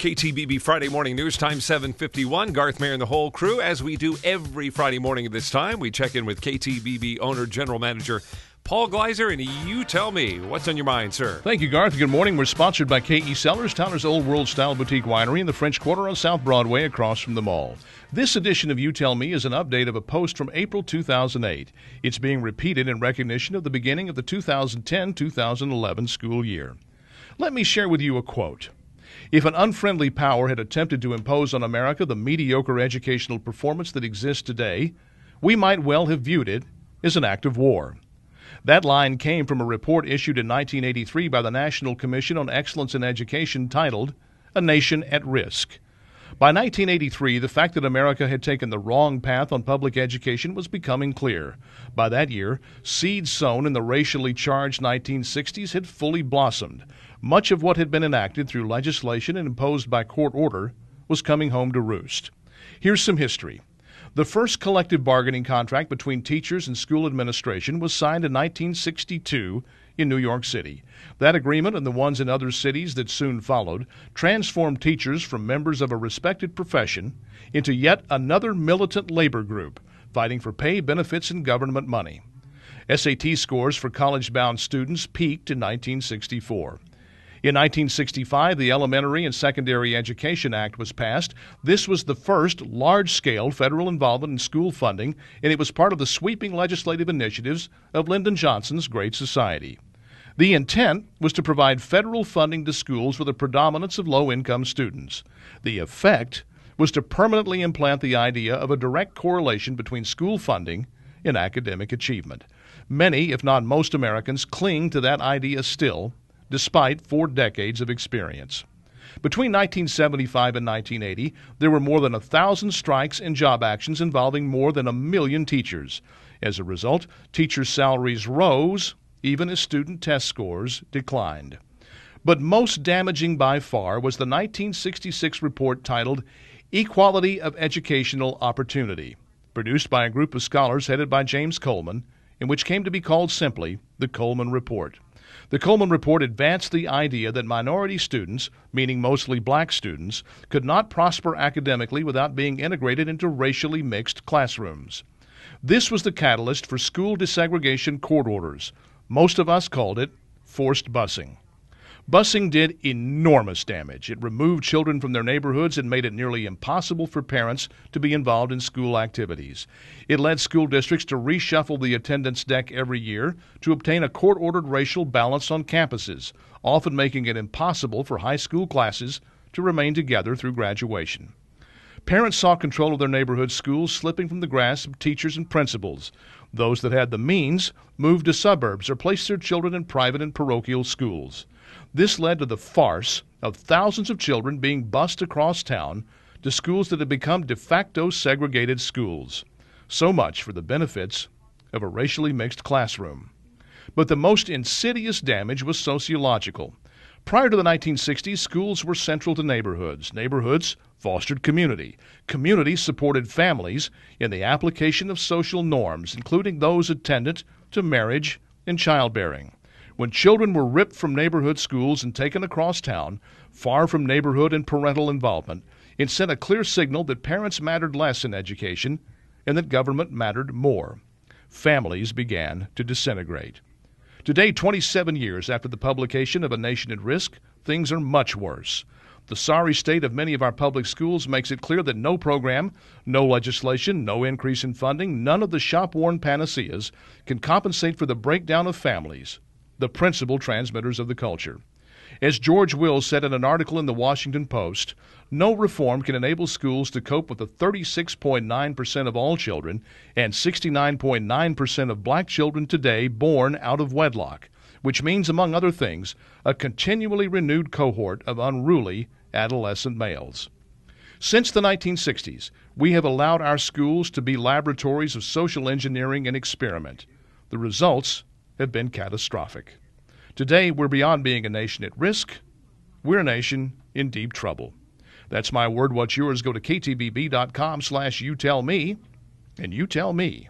KTBB Friday Morning News Time, 7:51. Garth Mayer and the whole crew. As we do every Friday morning at this time, we check in with KTBB owner, general manager, Paul Gleiser, and you tell me, what's on your mind, sir? Thank you, Garth. Good morning. We're sponsored by K.E. Cellars, Towner's Old World Style Boutique Winery in the French Quarter on South Broadway across from the mall. This edition of You Tell Me is an update of a post from April 2008. It's being repeated in recognition of the beginning of the 2010-2011 school year. Let me share with you a quote. If an unfriendly power had attempted to impose on America the mediocre educational performance that exists today, we might well have viewed it as an act of war. That line came from a report issued in 1983 by the National Commission on Excellence in Education titled, A Nation at Risk. By 1983, the fact that America had taken the wrong path on public education was becoming clear. By that year, seeds sown in the racially charged 1960s had fully blossomed. Much of what had been enacted through legislation and imposed by court order was coming home to roost. Here's some history. The first collective bargaining contract between teachers and school administration was signed in 1962 in New York City. That agreement and the ones in other cities that soon followed transformed teachers from members of a respected profession into yet another militant labor group fighting for pay, benefits, and government money. SAT scores for college-bound students peaked in 1964. In 1965, the Elementary and Secondary Education Act was passed. This was the first large-scale federal involvement in school funding, and it was part of the sweeping legislative initiatives of Lyndon Johnson's Great Society. The intent was to provide federal funding to schools with a predominance of low-income students. The effect was to permanently implant the idea of a direct correlation between school funding and academic achievement. Many, if not most Americans, cling to that idea still, despite 4 decades of experience. Between 1975 and 1980, there were more than 1,000 strikes and job actions involving more than 1 million teachers. As a result, teachers' salaries rose, even as student test scores declined. But most damaging by far was the 1966 report titled Equality of Educational Opportunity, produced by a group of scholars headed by James Coleman, and which came to be called simply the Coleman Report. The Coleman Report advanced the idea that minority students, meaning mostly black students, could not prosper academically without being integrated into racially mixed classrooms. This was the catalyst for school desegregation court orders. Most of us called it forced busing. Busing did enormous damage. It removed children from their neighborhoods and made it nearly impossible for parents to be involved in school activities. It led school districts to reshuffle the attendance deck every year to obtain a court-ordered racial balance on campuses, often making it impossible for high school classes to remain together through graduation. Parents saw control of their neighborhood schools slipping from the grasp of teachers and principals. Those that had the means moved to suburbs or placed their children in private and parochial schools. This led to the farce of thousands of children being bused across town to schools that had become de facto segregated schools. So much for the benefits of a racially mixed classroom. But the most insidious damage was sociological. Prior to the 1960s, schools were central to neighborhoods. Neighborhoods fostered community. Community supported families in the application of social norms, including those attendant to marriage and childbearing. When children were ripped from neighborhood schools and taken across town, far from neighborhood and parental involvement, it sent a clear signal that parents mattered less in education and that government mattered more. Families began to disintegrate. Today, 27 years after the publication of A Nation at Risk, things are much worse. The sorry state of many of our public schools makes it clear that no program, no legislation, no increase in funding, none of the shop-worn panaceas can compensate for the breakdown of families, the principal transmitters of the culture. As George Will said in an article in the Washington Post, no reform can enable schools to cope with the 36.9% of all children and 69.9% of black children today born out of wedlock, which means, among other things, a continually renewed cohort of unruly adolescent males. Since the 1960s, we have allowed our schools to be laboratories of social engineering and experiment. The results have been catastrophic. Today, we're beyond being a nation at risk. We're a nation in deep trouble. That's my word. What's yours? Go to ktbb.com/youtellme, and you tell me.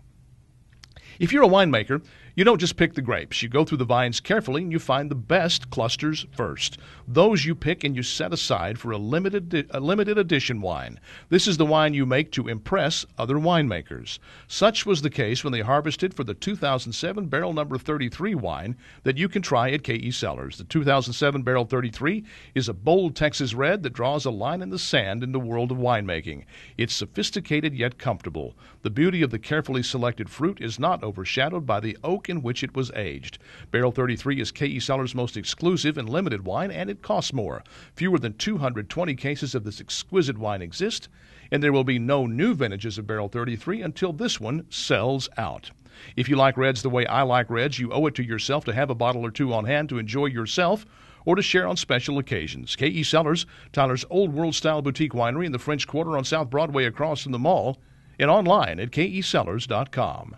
If you're a winemaker, You don't just pick the grapes. You go through the vines carefully and you find the best clusters first. Those you pick and you set aside for a limited edition wine. This is the wine you make to impress other winemakers. Such was the case when they harvested for the 2007 Barrel Number 33 wine that you can try at KE Cellars. The 2007 Barrel 33 is a bold Texas red that draws a line in the sand in the world of winemaking. It's sophisticated yet comfortable. The beauty of the carefully selected fruit is not overshadowed by the oak in which it was aged. Barrel 33 is KE Cellars' most exclusive and limited wine, and it costs more. Fewer than 220 cases of this exquisite wine exist, and there will be no new vintages of Barrel 33 until this one sells out. If you like reds the way I like reds, you owe it to yourself to have a bottle or two on hand to enjoy yourself or to share on special occasions. KE Cellars, Tyler's Old World Style Boutique Winery in the French Quarter on South Broadway across from the mall, and online at kesellars.com.